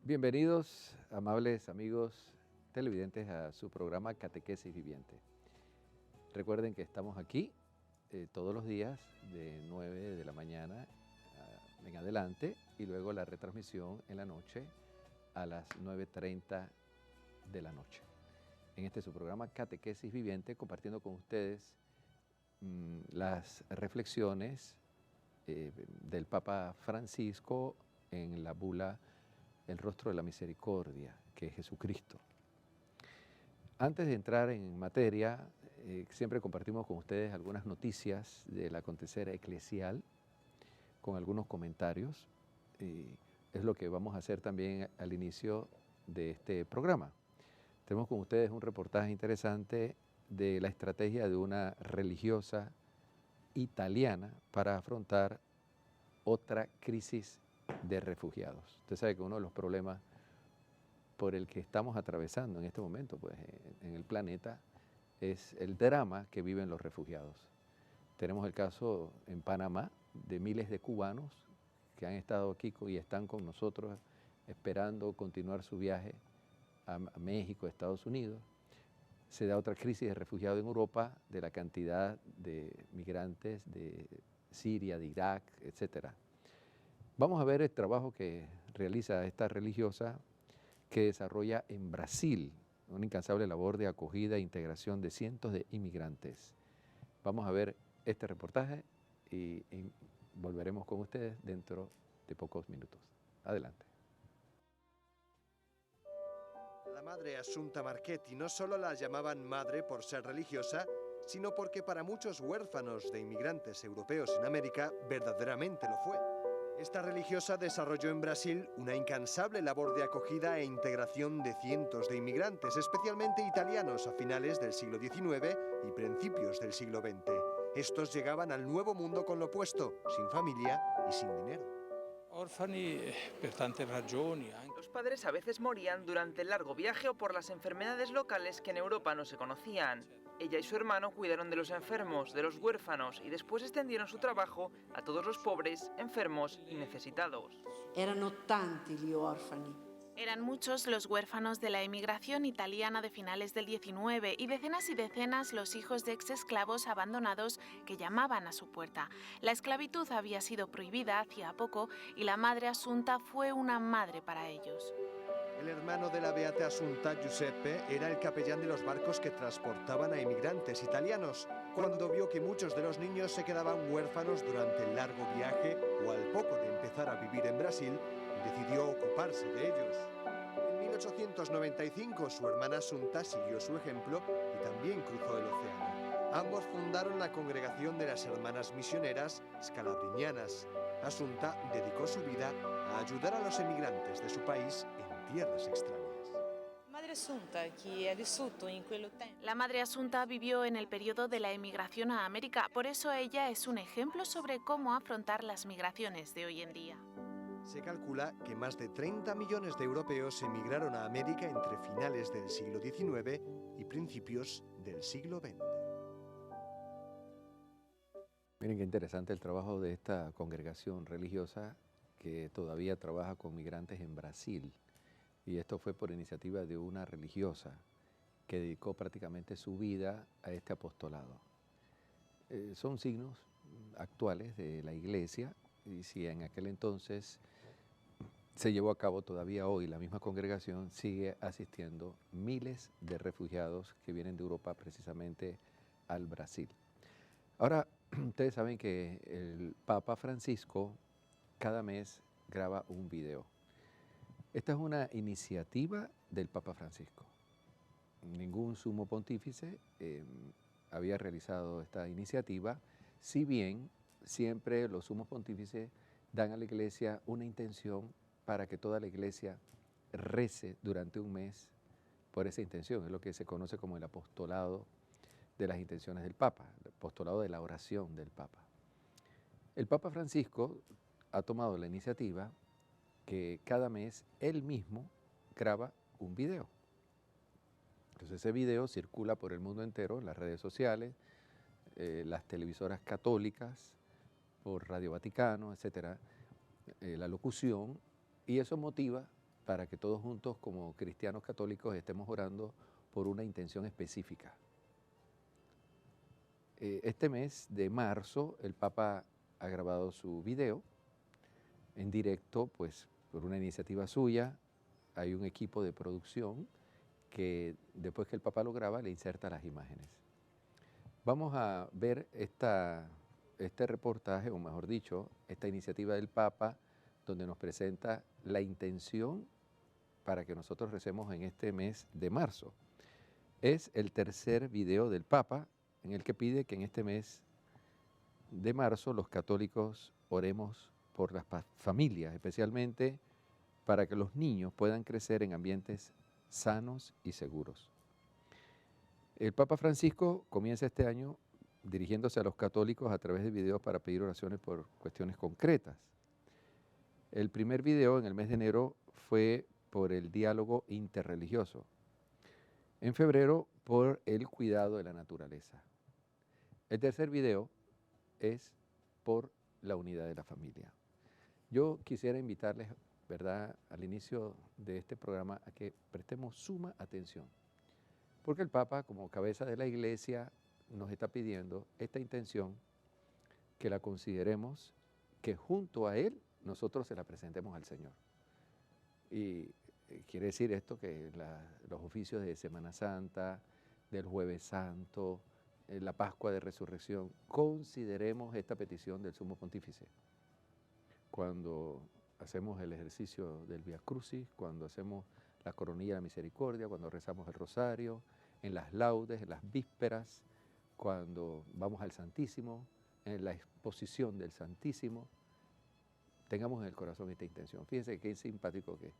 Bienvenidos, amables amigos televidentes, a su programa Catequesis Viviente. Recuerden que estamos aquí todos los días de 9 de la mañana en adelante y luego la retransmisión en la noche a las 9:30 de la noche. En este su programa Catequesis Viviente, compartiendo con ustedes las reflexiones del Papa Francisco en la bula El rostro de la misericordia, que es Jesucristo. Antes de entrar en materia, siempre compartimos con ustedes algunas noticias del acontecer eclesial, con algunos comentarios. Es lo que vamos a hacer también al inicio de este programa. Tenemos con ustedes un reportaje interesante de la estrategia de una religiosa italiana para afrontar otra crisis de refugiados. Usted sabe que uno de los problemas por el que estamos atravesando en este momento pues, en el planeta es el drama que viven los refugiados. Tenemos el caso en Panamá de miles de cubanos que han estado aquí y están con nosotros esperando continuar su viaje a México, a Estados Unidos. Se da otra crisis de refugiados en Europa, de la cantidad de migrantes de Siria, de Irak, etcétera. Vamos a ver el trabajo que realiza esta religiosa que desarrolla en Brasil una incansable labor de acogida e integración de cientos de inmigrantes. Vamos a ver este reportaje y volveremos con ustedes dentro de pocos minutos. Adelante. La madre Assunta Marchetti no solo la llamaban madre por ser religiosa, sino porque para muchos huérfanos de inmigrantes europeos en América verdaderamente lo fue. Esta religiosa desarrolló en Brasil una incansable labor de acogida e integración de cientos de inmigrantes, especialmente italianos a finales del siglo XIX y principios del siglo XX. Estos llegaban al Nuevo Mundo con lo opuesto, sin familia y sin dinero. Los padres a veces morían durante el largo viaje o por las enfermedades locales que en Europa no se conocían. Ella y su hermano cuidaron de los enfermos, de los huérfanos y después extendieron su trabajo a todos los pobres, enfermos y necesitados. Erano tanti gli orfani. Eran muchos los huérfanos de la emigración italiana de finales del XIX y decenas los hijos de exesclavos abandonados que llamaban a su puerta. La esclavitud había sido prohibida hacía poco y la madre Assunta fue una madre para ellos. El hermano de la beata Assunta, Giuseppe, era el capellán de los barcos que transportaban a emigrantes italianos. Cuando vio que muchos de los niños se quedaban huérfanos durante el largo viaje o al poco de empezar a vivir en Brasil, decidió ocuparse de ellos. En 1895 su hermana Assunta siguió su ejemplo y también cruzó el océano. Ambos fundaron la congregación de las Hermanas Misioneras Scalabrinianas. Assunta dedicó su vida a ayudar a los emigrantes de su país en tierras extrañas. La madre Assunta vivió en el periodo de la emigración a América, por eso ella es un ejemplo sobre cómo afrontar las migraciones de hoy en día. Se calcula que más de 30 millones de europeos emigraron a América entre finales del siglo XIX y principios del siglo XX. Miren qué interesante el trabajo de esta congregación religiosa que todavía trabaja con migrantes en Brasil. Y esto fue por iniciativa de una religiosa que dedicó prácticamente su vida a este apostolado. Son signos actuales de la Iglesia, y si en aquel entonces se llevó a cabo, todavía hoy la misma congregación sigue asistiendo miles de refugiados que vienen de Europa precisamente al Brasil. Ahora, ustedes saben que el Papa Francisco cada mes graba un video. Esta es una iniciativa del Papa Francisco. Ningún sumo pontífice había realizado esta iniciativa, si bien siempre los sumos pontífices dan a la Iglesia una intención para que toda la Iglesia rece durante un mes por esa intención. Es lo que se conoce como el apostolado de las intenciones del Papa, el apostolado de la oración del Papa. El Papa Francisco ha tomado la iniciativa que cada mes él mismo graba un video. Entonces ese video circula por el mundo entero, en las redes sociales, las televisoras católicas, por Radio Vaticano, etcétera, la locución, y eso motiva para que todos juntos como cristianos católicos estemos orando por una intención específica. Este mes de marzo el Papa ha grabado su video en directo, pues por una iniciativa suya. Hay un equipo de producción que después que el Papa lo graba le inserta las imágenes. Vamos a ver este reportaje, o mejor dicho, esta iniciativa del Papa, donde nos presenta la intención para que nosotros recemos en este mes de marzo. Es el tercer video del Papa en el que pide que en este mes de marzo los católicos oremos por las familias, especialmente para que los niños puedan crecer en ambientes sanos y seguros. El Papa Francisco comienza este año dirigiéndose a los católicos a través de videos para pedir oraciones por cuestiones concretas. El primer video en el mes de enero fue por el diálogo interreligioso. En febrero, por el cuidado de la naturaleza. El tercer video es por la unidad de la familia. Yo quisiera invitarles, ¿verdad?, al inicio de este programa a que prestemos suma atención, porque el Papa, como cabeza de la Iglesia, nos está pidiendo esta intención, que la consideremos, que junto a Él nosotros se la presentemos al Señor. Y quiere decir esto que los oficios de Semana Santa, del Jueves Santo, la Pascua de Resurrección, consideremos esta petición del Sumo Pontífice. Cuando hacemos el ejercicio del Vía Crucis, cuando hacemos la Coronilla de la Misericordia, cuando rezamos el Rosario, en las laudes, en las vísperas, cuando vamos al Santísimo, en la exposición del Santísimo, tengamos en el corazón esta intención. Fíjense qué simpático que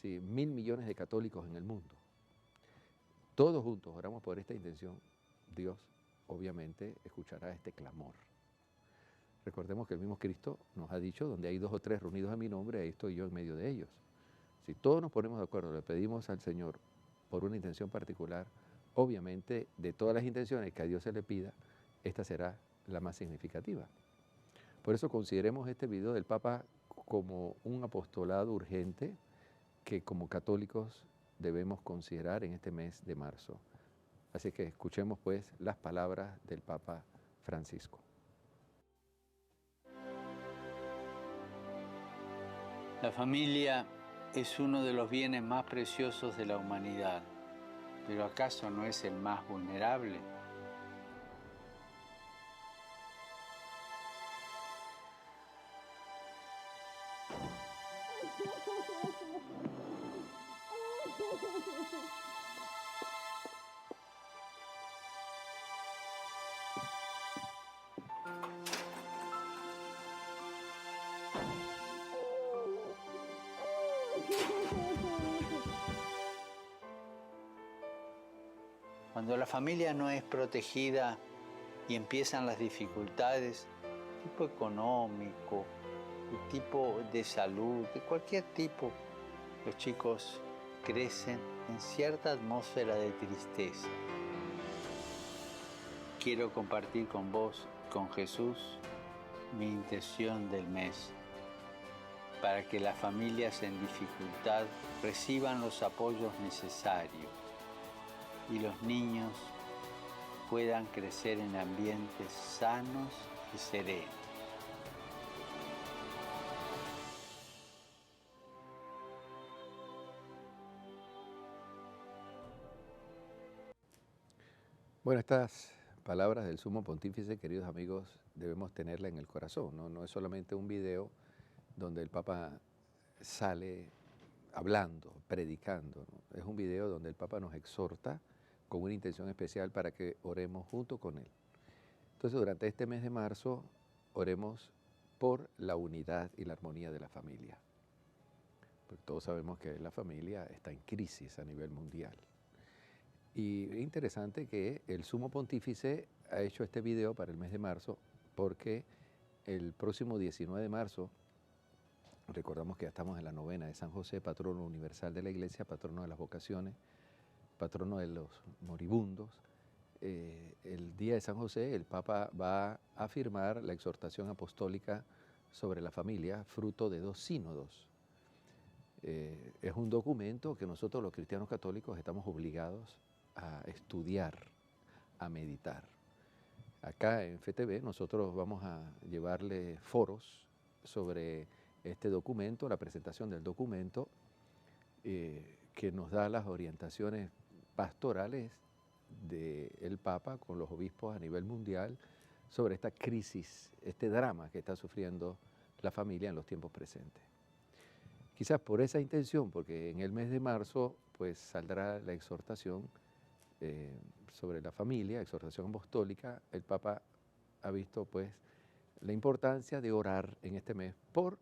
si 1.000 millones de católicos en el mundo, todos juntos oramos por esta intención, Dios obviamente escuchará este clamor. Recordemos que el mismo Cristo nos ha dicho, donde hay 2 o 3 reunidos en mi nombre, ahí estoy yo en medio de ellos. Si todos nos ponemos de acuerdo, le pedimos al Señor por una intención particular, obviamente de todas las intenciones que a Dios se le pida, esta será la más significativa. Por eso consideremos este video del Papa como un apostolado urgente que como católicos debemos considerar en este mes de marzo. Así que escuchemos pues las palabras del Papa Francisco. La familia es uno de los bienes más preciosos de la humanidad, pero ¿acaso no es el más vulnerable? Cuando la familia no es protegida y empiezan las dificultades, tipo económico, de tipo de salud, de cualquier tipo, los chicos crecen en cierta atmósfera de tristeza. Quiero compartir con vos, con Jesús, mi intención del mes, para que las familias en dificultad reciban los apoyos necesarios y los niños puedan crecer en ambientes sanos y serenos. Bueno, estas palabras del Sumo Pontífice, queridos amigos, debemos tenerla en el corazón, ¿no? No es solamente un video donde el Papa sale hablando, predicando, ¿no? Es un video donde el Papa nos exhorta con una intención especial para que oremos junto con él. Entonces, durante este mes de marzo, oremos por la unidad y la armonía de la familia. Porque todos sabemos que la familia está en crisis a nivel mundial. Y es interesante que el Sumo Pontífice ha hecho este video para el mes de marzo porque el próximo 19 de marzo, recordamos que ya estamos en la novena de San José, patrono universal de la Iglesia, patrono de las vocaciones, patrono de los moribundos. El día de San José el Papa va a firmar la exhortación apostólica sobre la familia, fruto de 2 sínodos. es un documento que nosotros los cristianos católicos estamos obligados a estudiar, a meditar. Acá en FTV nosotros vamos a llevarle foros sobre este documento, la presentación del documento, que nos da las orientaciones pastorales del Papa con los obispos a nivel mundial sobre esta crisis, este drama que está sufriendo la familia en los tiempos presentes. Quizás por esa intención, porque en el mes de marzo pues saldrá la exhortación sobre la familia, exhortación apostólica. El Papa ha visto pues la importancia de orar en este mes por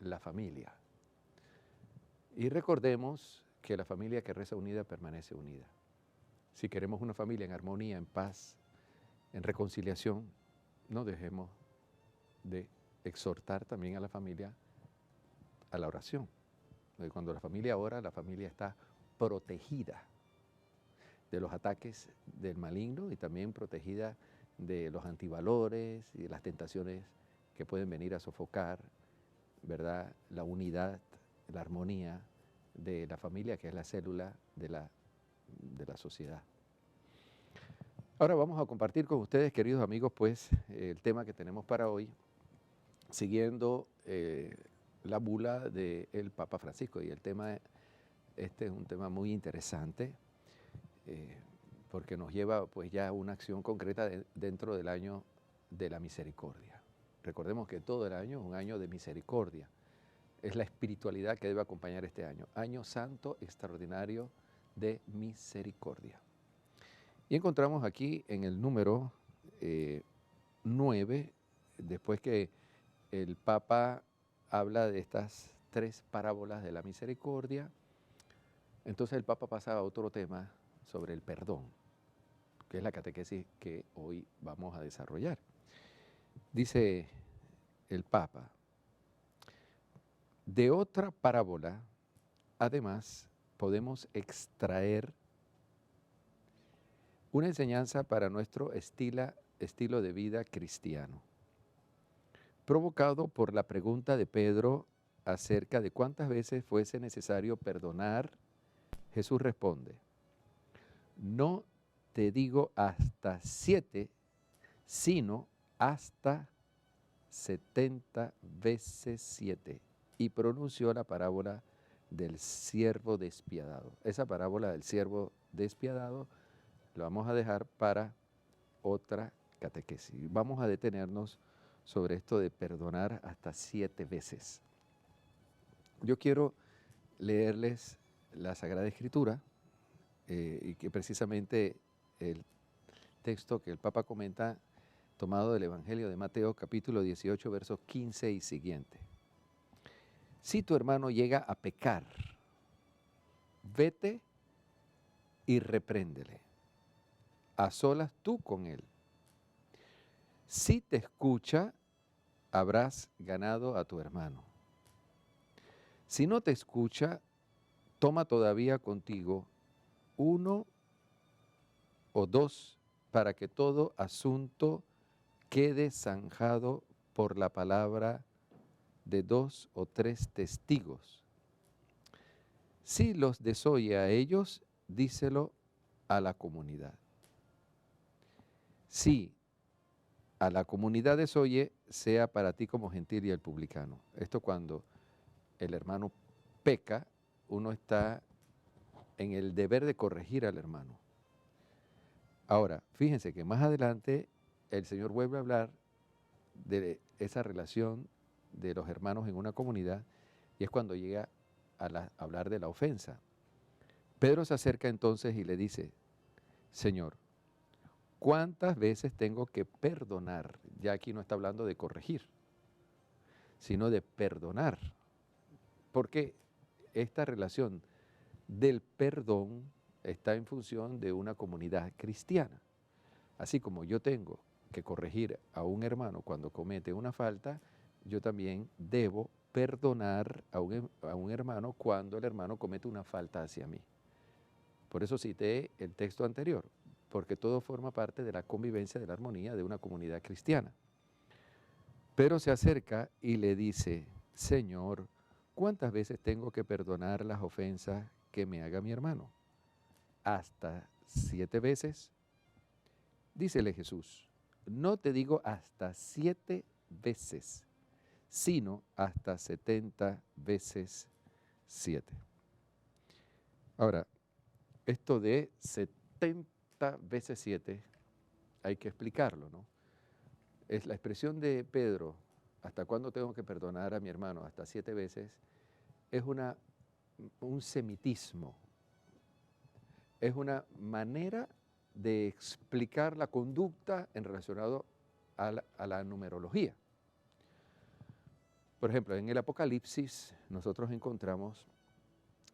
la familia. Y recordemos que la familia que reza unida permanece unida. Si queremos una familia en armonía, en paz, en reconciliación, no dejemos de exhortar también a la familia a la oración. Porque cuando la familia ora, la familia está protegida de los ataques del maligno y también protegida de los antivalores y de las tentaciones que pueden venir a sofocar, ¿verdad?, la unidad, la armonía de la familia, que es la célula de la sociedad. Ahora vamos a compartir con ustedes, queridos amigos, pues el tema que tenemos para hoy, siguiendo la bula del Papa Francisco. Y el tema, este es un tema muy interesante, porque nos lleva pues ya a una acción concreta dentro del año de la misericordia. Recordemos que todo el año es un año de misericordia. Es la espiritualidad que debe acompañar este año. Año santo extraordinario de misericordia. Y encontramos aquí en el número 9, después que el Papa habla de estas 3 parábolas de la misericordia, entonces el Papa pasa a otro tema sobre el perdón, que es la catequesis que hoy vamos a desarrollar. Dice el Papa: de otra parábola, además, podemos extraer una enseñanza para nuestro estilo de vida cristiano, provocado por la pregunta de Pedro acerca de cuántas veces fuese necesario perdonar. Jesús responde: no te digo hasta 7, sino hasta 70 veces 7. Y pronunció la parábola del siervo despiadado. Esa parábola del siervo despiadado la vamos a dejar para otra catequesis. Vamos a detenernos sobre esto de perdonar hasta 7 veces. Yo quiero leerles la Sagrada Escritura, y que precisamente el texto que el Papa comenta, tomado del Evangelio de Mateo, capítulo 18, versos 15 y siguiente. Si tu hermano llega a pecar, vete y repréndele, a solas tú con él. Si te escucha, habrás ganado a tu hermano. Si no te escucha, toma todavía contigo 1 o 2 para que todo asunto quede zanjado por la palabra de 2 o 3 testigos. Si los desoye a ellos, díselo a la comunidad. Si a la comunidad desoye, sea para ti como gentil y el publicano. Esto cuando el hermano peca, uno está en el deber de corregir al hermano. Ahora, fíjense que más adelante el Señor vuelve a hablar de esa relación de los hermanos en una comunidad, y es cuando llega a hablar de la ofensa. Pedro se acerca entonces y le dice: Señor, ¿cuántas veces tengo que perdonar? Ya aquí no está hablando de corregir, sino de perdonar. Porque esta relación del perdón está en función de una comunidad cristiana. Así como yo tengo que corregir a un hermano cuando comete una falta, yo también debo perdonar a un hermano cuando el hermano comete una falta hacia mí. Por eso cité el texto anterior, porque todo forma parte de la convivencia, de la armonía de una comunidad cristiana. Pero se acerca y le dice: Señor, ¿cuántas veces tengo que perdonar las ofensas que me haga mi hermano? ¿Hasta 7 veces? Dícele Jesús, no te digo hasta 7 veces, sino hasta 70 veces 7. Ahora, esto de 70 veces 7 hay que explicarlo, ¿no? Es la expresión de Pedro, ¿hasta cuándo tengo que perdonar a mi hermano? Hasta 7 veces, es un semitismo, es una manera de explicar la conducta en relacionado a la numerología. Por ejemplo, en el Apocalipsis nosotros encontramos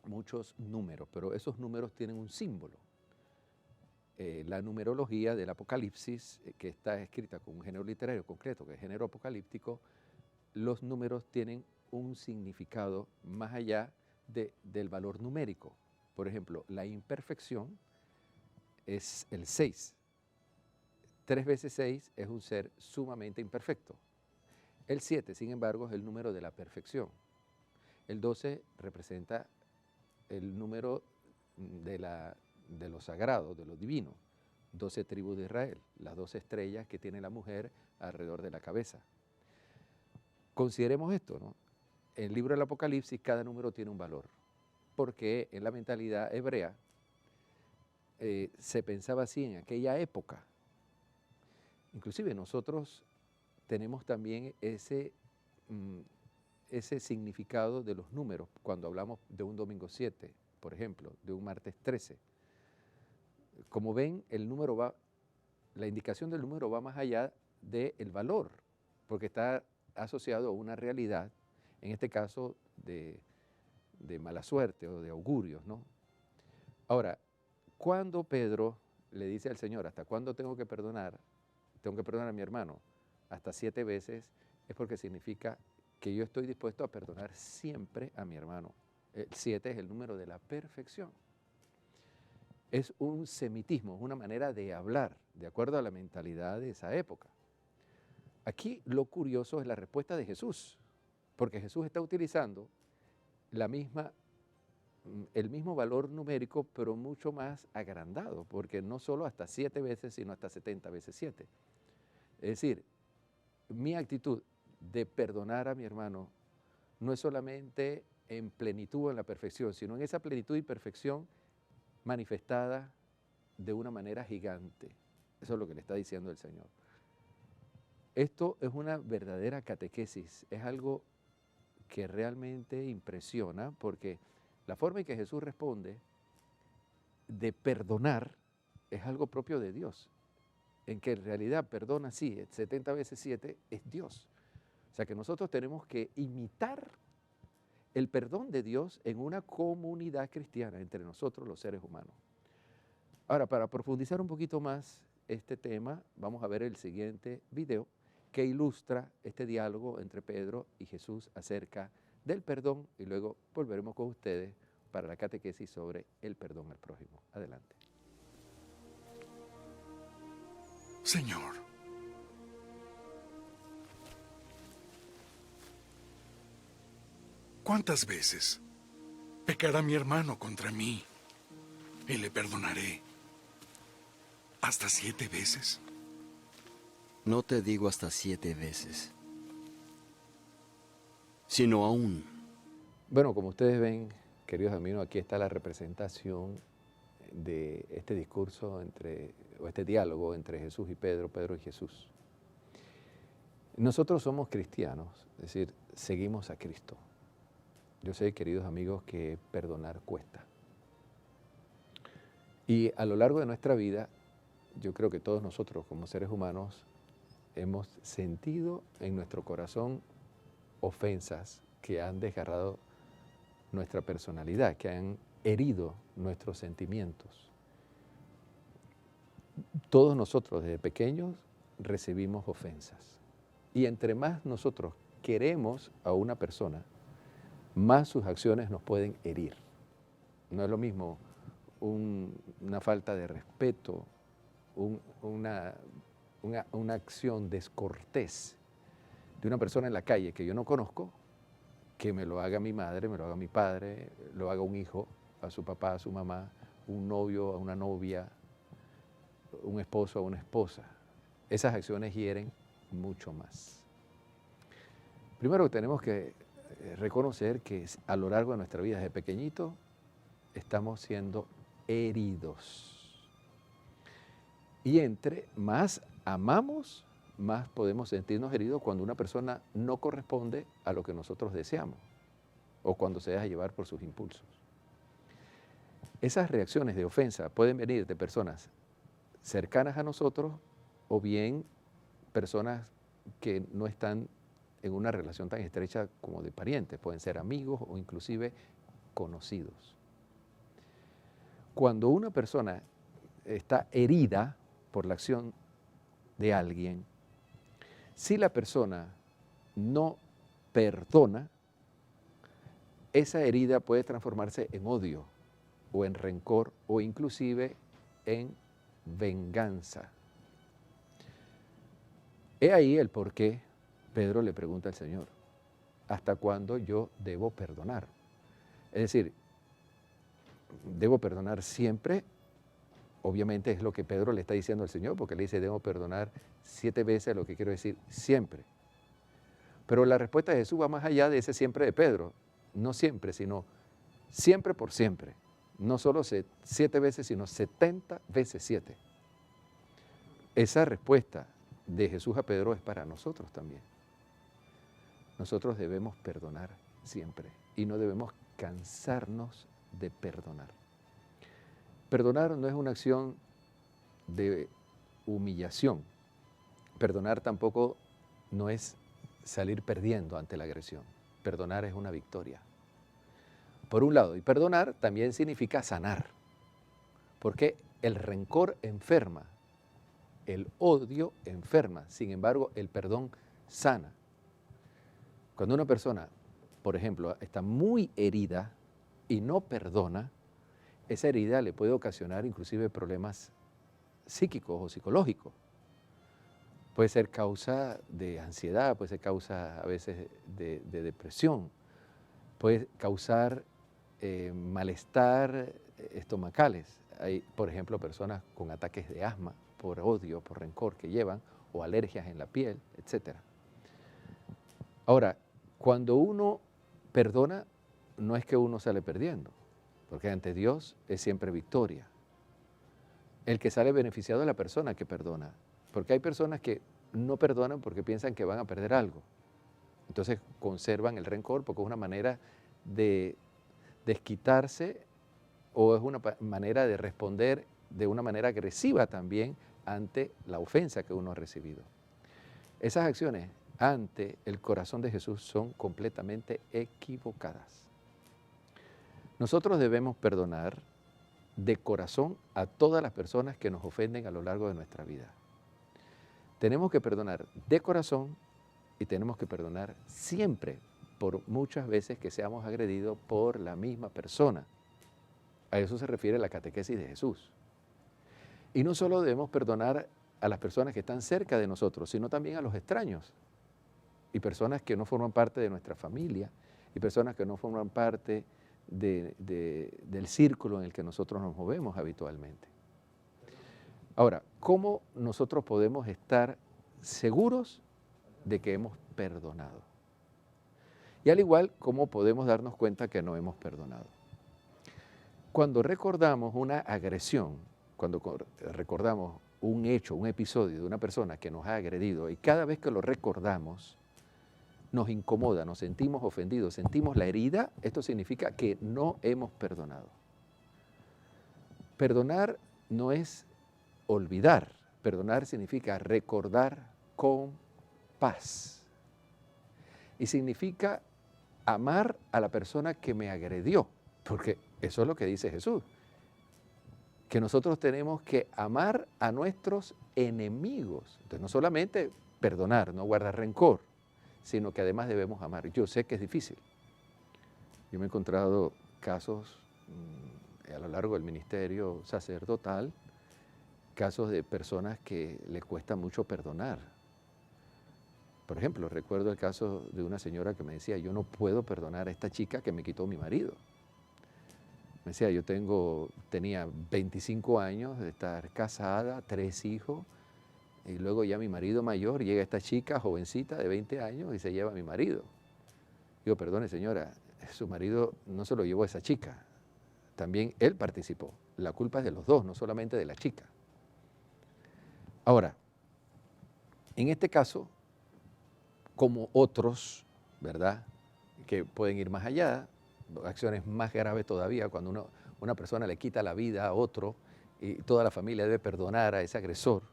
muchos números, pero esos números tienen un símbolo. La numerología del Apocalipsis, que está escrita con un género literario concreto, que es género apocalíptico, los números tienen un significado más allá del valor numérico. Por ejemplo, la imperfección es el 6. 3 veces 6 es un ser sumamente imperfecto. El 7, sin embargo, es el número de la perfección. El 12 representa el número de lo sagrado, de lo divino. 12 tribus de Israel, las 12 estrellas que tiene la mujer alrededor de la cabeza. Consideremos esto, ¿no? En el libro del Apocalipsis cada número tiene un valor, porque en la mentalidad hebrea se pensaba así en aquella época. Inclusive nosotros tenemos también ese significado de los números cuando hablamos de un domingo 7, por ejemplo, de un martes 13. Como ven, la indicación del número va más allá del valor, porque está asociado a una realidad, en este caso de mala suerte o de augurios, ¿no? Ahora, cuando Pedro le dice al Señor, ¿hasta cuándo tengo que perdonar? Tengo que perdonar a mi hermano hasta 7 veces, es porque significa que yo estoy dispuesto a perdonar siempre a mi hermano. El 7 es el número de la perfección. Es un semitismo, es una manera de hablar, de acuerdo a la mentalidad de esa época. Aquí lo curioso es la respuesta de Jesús, porque Jesús está utilizando el mismo valor numérico, pero mucho más agrandado, porque no solo hasta 7 veces, sino hasta 70 veces 7. Es decir, mi actitud de perdonar a mi hermano no es solamente en plenitud o en la perfección, sino en esa plenitud y perfección manifestada de una manera gigante. Eso es lo que le está diciendo el Señor. Esto es una verdadera catequesis, es algo que realmente impresiona, porque la forma en que Jesús responde de perdonar es algo propio de Dios, en que en realidad perdona, sí, 70 veces 7 es Dios. O sea que nosotros tenemos que imitar el perdón de Dios en una comunidad cristiana, entre nosotros los seres humanos. Ahora, para profundizar un poquito más este tema, vamos a ver el siguiente video que ilustra este diálogo entre Pedro y Jesús acerca del perdón, y luego volveremos con ustedes para la catequesis sobre el perdón al prójimo. Adelante. Señor, ¿cuántas veces pecará mi hermano contra mí y le perdonaré? ¿Hasta 7 veces? No te digo hasta 7 veces, sino aún. Bueno, como ustedes ven, queridos amigos, aquí está la representación de este discurso o este diálogo entre Jesús y Pedro, Pedro y Jesús. Nosotros somos cristianos, es decir, seguimos a Cristo. Yo sé, queridos amigos, que perdonar cuesta. Y a lo largo de nuestra vida, yo creo que todos nosotros como seres humanos hemos sentido en nuestro corazón ofensas que han desgarrado nuestra personalidad, que han herido nuestros sentimientos. Todos nosotros desde pequeños recibimos ofensas. Y entre más nosotros queremos a una persona, más sus acciones nos pueden herir. No es lo mismo una falta de respeto, una acción descortés de una persona en la calle que yo no conozco, que me lo haga mi madre, me lo haga mi padre, lo haga un hijo, a su papá, a su mamá, un novio, a una novia, un esposo, a una esposa. Esas acciones hieren mucho más. Primero tenemos que reconocer que a lo largo de nuestra vida, desde pequeñito, estamos siendo heridos. Y entre más amamos, más podemos sentirnos heridos cuando una persona no corresponde a lo que nosotros deseamos o cuando se deja llevar por sus impulsos. Esas reacciones de ofensa pueden venir de personas cercanas a nosotros o bien personas que no están en una relación tan estrecha como de parientes, pueden ser amigos o inclusive conocidos. Cuando una persona está herida por la acción de alguien, si la persona no perdona, esa herida puede transformarse en odio o en rencor o inclusive en venganza. He ahí el por qué Pedro le pregunta al Señor, ¿hasta cuándo yo debo perdonar? Es decir, ¿debo perdonar siempre? Obviamente es lo que Pedro le está diciendo al Señor, porque le dice, debo perdonar 7 veces, lo que quiero decir, siempre. Pero la respuesta de Jesús va más allá de ese siempre de Pedro. No siempre, sino siempre por siempre. No solo 7 veces, sino 70 veces 7. Esa respuesta de Jesús a Pedro es para nosotros también. Nosotros debemos perdonar siempre y no debemos cansarnos de perdonar. Perdonar no es una acción de humillación. Perdonar tampoco no es salir perdiendo ante la agresión. Perdonar es una victoria. Por un lado, y perdonar también significa sanar, porque el rencor enferma, el odio enferma, sin embargo, el perdón sana. Cuando una persona, por ejemplo, está muy herida y no perdona, esa herida le puede ocasionar inclusive problemas psíquicos o psicológicos. Puede ser causa de ansiedad, puede ser causa a veces de depresión, puede causar malestar estomacales. Hay, por ejemplo, personas con ataques de asma por odio, por rencor que llevan, o alergias en la piel, etc. Ahora, cuando uno perdona, no es que uno sale perdiendo, porque ante Dios es siempre victoria. El que sale beneficiado es la persona que perdona, porque hay personas que no perdonan porque piensan que van a perder algo. Entonces conservan el rencor porque es una manera de desquitarse o es una manera de responder de una manera agresiva también ante la ofensa que uno ha recibido. Esas acciones ante el corazón de Jesús son completamente equivocadas. Nosotros debemos perdonar de corazón a todas las personas que nos ofenden a lo largo de nuestra vida. Tenemos que perdonar de corazón y tenemos que perdonar siempre, por muchas veces que seamos agredidos por la misma persona. A eso se refiere la catequesis de Jesús. Y no solo debemos perdonar a las personas que están cerca de nosotros, sino también a los extraños y personas que no forman parte de nuestra familia y personas que no forman parte del círculo en el que nosotros nos movemos habitualmente. Ahora, ¿cómo nosotros podemos estar seguros de que hemos perdonado? Y al igual, ¿cómo podemos darnos cuenta que no hemos perdonado? Cuando recordamos una agresión, cuando recordamos un hecho, un episodio de una persona que nos ha agredido y cada vez que lo recordamos nos incomoda, nos sentimos ofendidos, sentimos la herida, esto significa que no hemos perdonado. Perdonar no es olvidar, perdonar significa recordar con paz. Y significa amar a la persona que me agredió, porque eso es lo que dice Jesús, que nosotros tenemos que amar a nuestros enemigos. Entonces no solamente perdonar, no guardar rencor, sino que además debemos amar. Yo sé que es difícil. Yo me he encontrado casos a lo largo del ministerio sacerdotal, casos de personas que les cuesta mucho perdonar, Por ejemplo, recuerdo el caso de una señora que me decía, yo no puedo perdonar a esta chica que me quitó mi marido. Me decía, tenía 25 años de estar casada, 3 hijos, y luego ya mi marido mayor, llega esta chica jovencita de 20 años y se lleva a mi marido. Digo, perdone señora, su marido no se lo llevó a esa chica, también él participó. La culpa es de los dos, no solamente de la chica. Ahora, en este caso, como otros, ¿verdad?, que pueden ir más allá, acciones más graves todavía, cuando una persona le quita la vida a otro y toda la familia debe perdonar a ese agresor,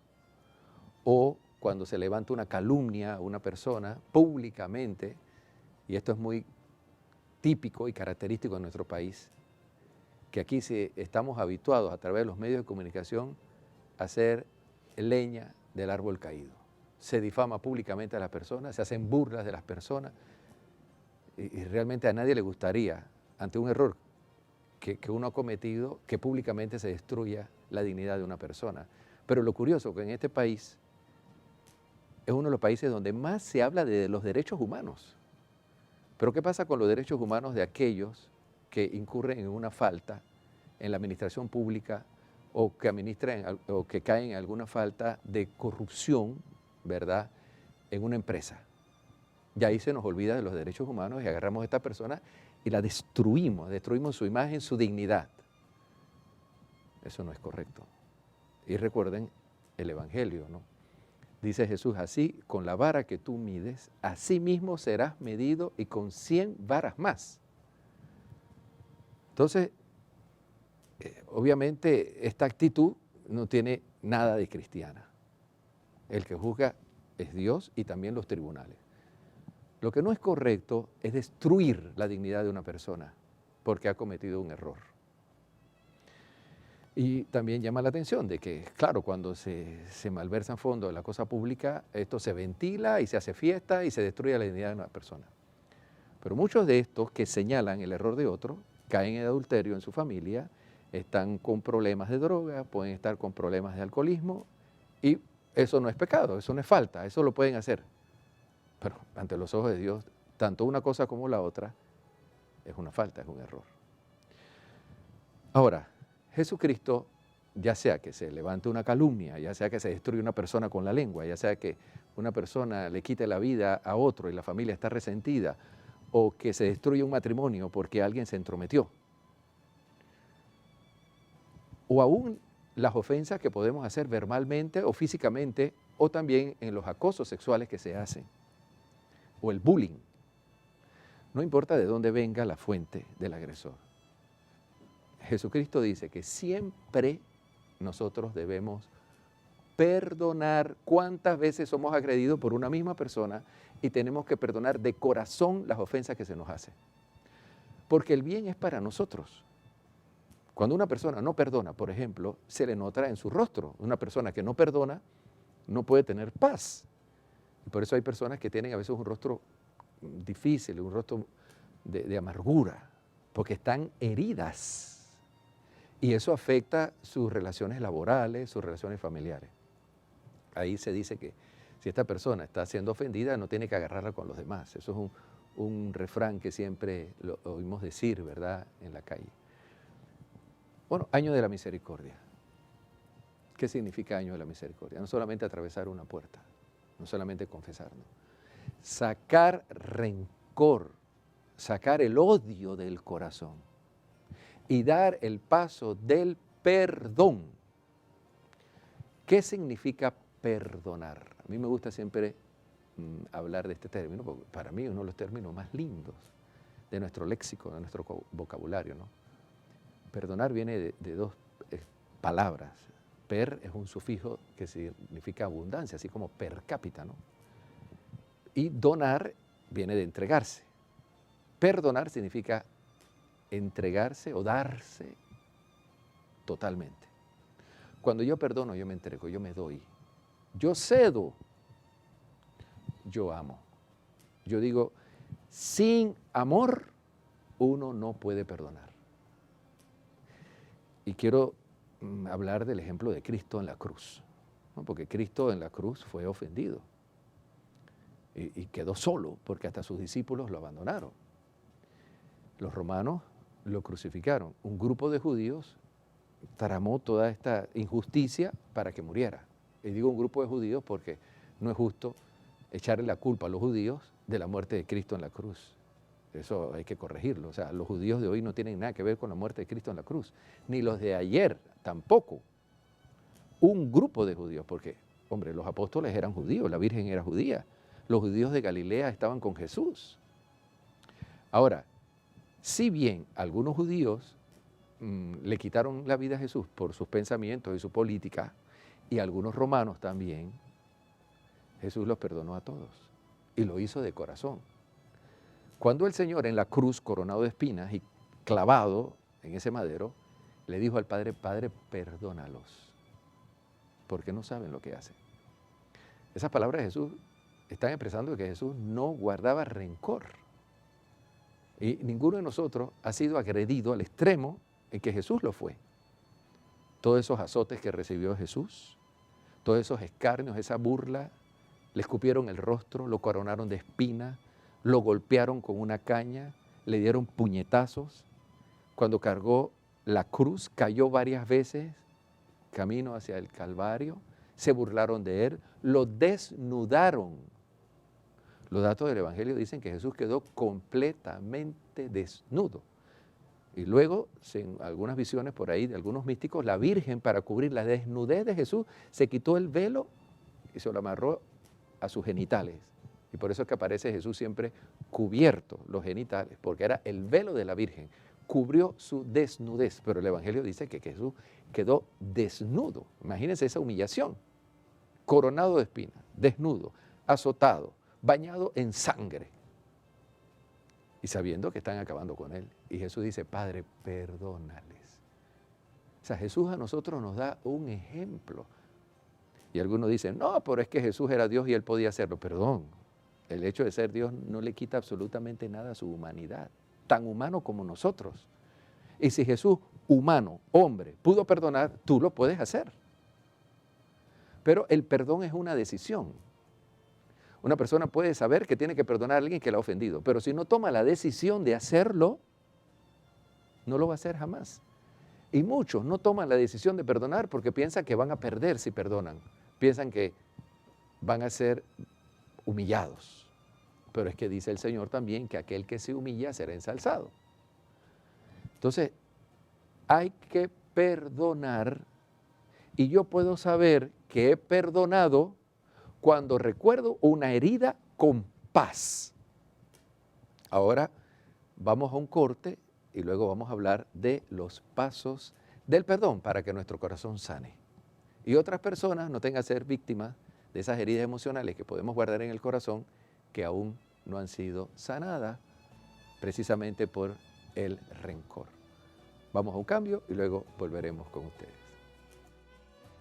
o cuando se levanta una calumnia a una persona públicamente, y esto es muy típico y característico de nuestro país, que aquí estamos habituados a través de los medios de comunicación a hacer leña del árbol caído. Se difama públicamente a las personas, se hacen burlas de las personas, y realmente a nadie le gustaría, ante un error que uno ha cometido, que públicamente se destruya la dignidad de una persona. Pero lo curioso es que en este país es uno de los países donde más se habla de los derechos humanos. Pero ¿qué pasa con los derechos humanos de aquellos que incurren en una falta en la administración pública o que caen en alguna falta de corrupción, ¿verdad?, en una empresa? Y ahí se nos olvida de los derechos humanos y agarramos a esta persona y la destruimos su imagen, su dignidad. Eso no es correcto. Y recuerden el Evangelio, ¿no? Dice Jesús, así con la vara que tú mides, así mismo serás medido y con 100 varas más. Entonces, obviamente esta actitud no tiene nada de cristiana. El que juzga es Dios y también los tribunales. Lo que no es correcto es destruir la dignidad de una persona porque ha cometido un error. Y también llama la atención de que, claro, cuando se malversan fondos de la cosa pública, esto se ventila y se hace fiesta y se destruye la dignidad de una persona. Pero muchos de estos que señalan el error de otro caen en adulterio en su familia, están con problemas de droga, pueden estar con problemas de alcoholismo, y eso no es pecado, eso no es falta, eso lo pueden hacer. Pero ante los ojos de Dios, tanto una cosa como la otra es una falta, es un error. Ahora, Jesucristo, ya sea que se levante una calumnia, ya sea que se destruya una persona con la lengua, ya sea que una persona le quite la vida a otro y la familia está resentida, o que se destruya un matrimonio porque alguien se entrometió, o aún las ofensas que podemos hacer verbalmente o físicamente, o también en los acosos sexuales que se hacen, o el bullying. No importa de dónde venga la fuente del agresor. Jesucristo dice que siempre nosotros debemos perdonar. ¿Cuántas veces somos agredidos por una misma persona y tenemos que perdonar de corazón las ofensas que se nos hacen? Porque el bien es para nosotros. Cuando una persona no perdona, por ejemplo, se le nota en su rostro. Una persona que no perdona no puede tener paz. Y por eso hay personas que tienen a veces un rostro difícil, un rostro de amargura, porque están heridas. Y eso afecta sus relaciones laborales, sus relaciones familiares. Ahí se dice que si esta persona está siendo ofendida, no tiene que agarrarla con los demás. Eso es un refrán que siempre lo oímos decir, ¿verdad?, en la calle. Bueno, año de la misericordia. ¿Qué significa año de la misericordia? No solamente atravesar una puerta, no solamente confesarnos. Sacar rencor, sacar el odio del corazón y dar el paso del perdón. ¿Qué significa perdonar? A mí me gusta siempre hablar de este término, porque para mí es uno de los términos más lindos de nuestro léxico, de nuestro vocabulario, ¿no? Perdonar viene de dos palabras. Per es un sufijo que significa abundancia, así como per cápita, ¿no? Y donar viene de entregarse. Perdonar significa entregarse o darse totalmente. Cuando yo perdono, yo me entrego, yo me doy. Yo cedo, yo amo. Yo digo, sin amor uno no puede perdonar. Y quiero hablar del ejemplo de Cristo en la cruz, ¿no? Porque Cristo en la cruz fue ofendido. y quedó solo porque hasta sus discípulos lo abandonaron. Los romanos lo crucificaron. Un grupo de judíos tramó toda esta injusticia para que muriera. Y digo un grupo de judíos porque no es justo echarle la culpa a los judíos de la muerte de Cristo en la cruz. Eso hay que corregirlo. O sea, los judíos de hoy no tienen nada que ver con la muerte de Cristo en la cruz. Ni los de ayer tampoco. Un grupo de judíos, porque, hombre, los apóstoles eran judíos, la Virgen era judía. Los judíos de Galilea estaban con Jesús. Ahora, si bien algunos judíos le quitaron la vida a Jesús por sus pensamientos y su política, y algunos romanos también, Jesús los perdonó a todos y lo hizo de corazón. Cuando el Señor en la cruz, coronado de espinas y clavado en ese madero, le dijo al Padre, Padre, perdónalos, porque no saben lo que hacen. Esas palabras de Jesús están expresando que Jesús no guardaba rencor. Y ninguno de nosotros ha sido agredido al extremo en que Jesús lo fue. Todos esos azotes que recibió Jesús, todos esos escarnios, esa burla, le escupieron el rostro, lo coronaron de espinas, lo golpearon con una caña, le dieron puñetazos. Cuando cargó la cruz, cayó varias veces camino hacia el Calvario, se burlaron de él, lo desnudaron. Los datos del Evangelio dicen que Jesús quedó completamente desnudo. Y luego, en algunas visiones por ahí de algunos místicos, la Virgen, para cubrir la desnudez de Jesús, se quitó el velo y se lo amarró a sus genitales. Y por eso es que aparece Jesús siempre cubierto los genitales, porque era el velo de la Virgen, cubrió su desnudez. Pero el Evangelio dice que Jesús quedó desnudo. Imagínense esa humillación. Coronado de espinas, desnudo, azotado, bañado en sangre. Y sabiendo que están acabando con él. Y Jesús dice, Padre, perdónales. O sea, Jesús a nosotros nos da un ejemplo. Y algunos dicen, no, pero es que Jesús era Dios y él podía hacerlo. Perdón, el hecho de ser Dios no le quita absolutamente nada a su humanidad, tan humano como nosotros. Y si Jesús, humano, hombre, pudo perdonar, tú lo puedes hacer. Pero el perdón es una decisión. Una persona puede saber que tiene que perdonar a alguien que la ha ofendido, pero si no toma la decisión de hacerlo, no lo va a hacer jamás. Y muchos no toman la decisión de perdonar porque piensan que van a perder si perdonan. Piensan que van a ser humillados. Pero es que dice el Señor también que aquel que se humilla será ensalzado. Entonces, hay que perdonar y yo puedo saber que he perdonado cuando recuerdo una herida con paz. Ahora vamos a un corte y luego vamos a hablar de los pasos del perdón para que nuestro corazón sane. Y otras personas no tengan que ser víctimas de esas heridas emocionales que podemos guardar en el corazón que aún no han sido sanadas precisamente por el rencor. Vamos a un cambio y luego volveremos con ustedes.